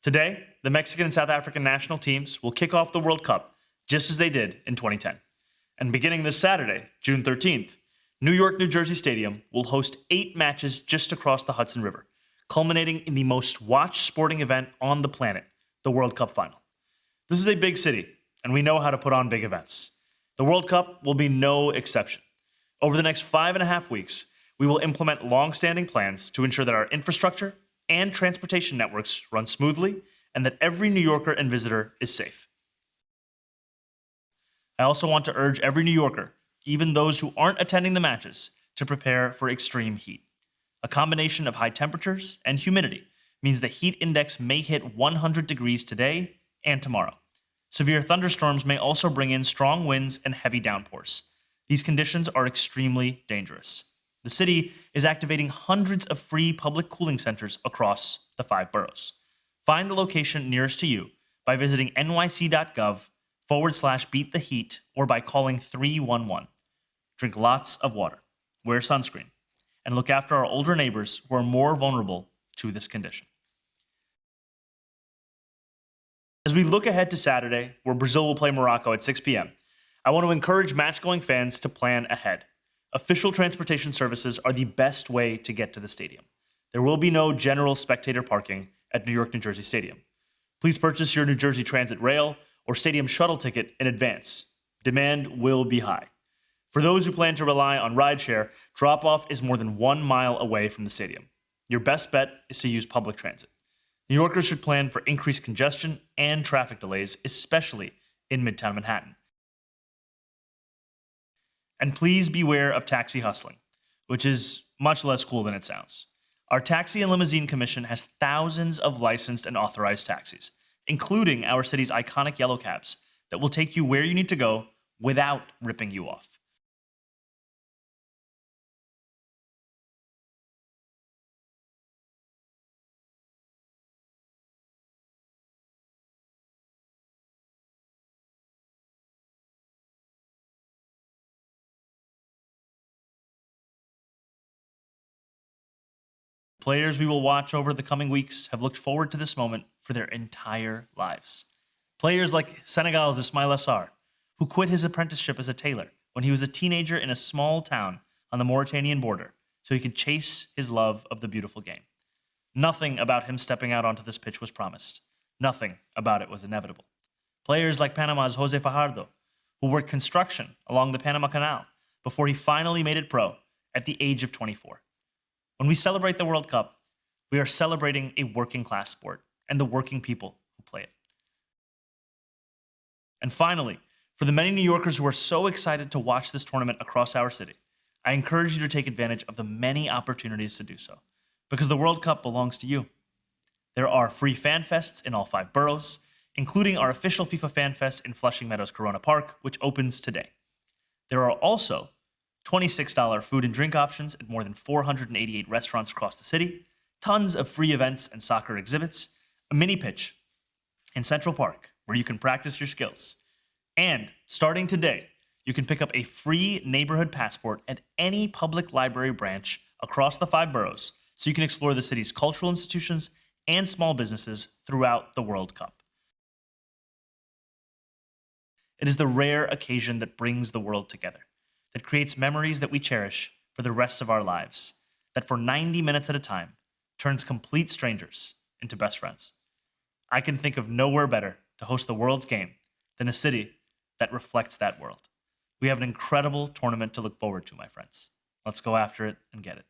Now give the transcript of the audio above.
Today, the Mexican and South African national teams will kick off the World Cup just as they did in 2010. And beginning this Saturday, June 13th, New York, New Jersey Stadium will host 8 matches just across the Hudson River, culminating in the most watched sporting event on the planet, the World Cup final. This is a big city, and we know how to put on big events. The World Cup will be no exception. Over the next 5.5 weeks, we will implement long-standing plans to ensure that our infrastructure and transportation networks run smoothly and that every New Yorker and visitor is safe. I also want to urge every New Yorker, even those who aren't attending the matches, to prepare for extreme heat. A combination of high temperatures and humidity means the heat index may hit 100 degrees today and tomorrow. Severe thunderstorms may also bring in strong winds and heavy downpours. These conditions are extremely dangerous. The city is activating hundreds of free public cooling centers across the 5 boroughs. Find the location nearest to you by visiting nyc.gov/beattheheat or by calling 311. Drink lots of water, wear sunscreen, and look after our older neighbors who are more vulnerable to this condition. As we look ahead to Saturday, where Brazil will play Morocco at 6 p.m., I want to encourage match-going fans to plan ahead. Official transportation services are the best way to get to the stadium. There will be no general spectator parking at New York, New Jersey Stadium. Please purchase your New Jersey Transit Rail or Stadium Shuttle ticket in advance. Demand will be high. For those who plan to rely on rideshare, drop-off is more than 1 mile away from the stadium. Your best bet is to use public transit. New Yorkers should plan for increased congestion and traffic delays, especially in Midtown Manhattan. And please beware of taxi hustling, which is much less cool than it sounds. Our Taxi and Limousine Commission has thousands of licensed and authorized taxis, including our city's iconic yellow cabs, that will take you where you need to go without ripping you off. Players we will watch over the coming weeks have looked forward to this moment for their entire lives. Players like Senegal's Ismaïla Sarr, who quit his apprenticeship as a tailor when he was a teenager in a small town on the Mauritanian border so he could chase his love of the beautiful game. Nothing about him stepping out onto this pitch was promised. Nothing about it was inevitable. Players like Panama's José Fajardo, who worked construction along the Panama Canal before he finally made it pro at the age of 24. When we celebrate the World Cup, we are celebrating a working-class sport and the working people who play it. And finally, for the many New Yorkers who are so excited to watch this tournament across our city, I encourage you to take advantage of the many opportunities to do so, because the World Cup belongs to you. There are free fan fests in all 5 boroughs, including our official FIFA Fan Fest in Flushing Meadows Corona Park, which opens today. There are also $26 food and drink options at more than 488 restaurants across the city, tons of free events and soccer exhibits, a mini pitch in Central Park where you can practice your skills. And starting today, you can pick up a free neighborhood passport at any public library branch across the 5 boroughs so you can explore the city's cultural institutions and small businesses throughout the World Cup. It is the rare occasion that brings the world together, that creates memories that we cherish for the rest of our lives, that for 90 minutes at a time turns complete strangers into best friends. I can think of nowhere better to host the world's game than a city that reflects that world. We have an incredible tournament to look forward to, my friends. Let's go after it and get it.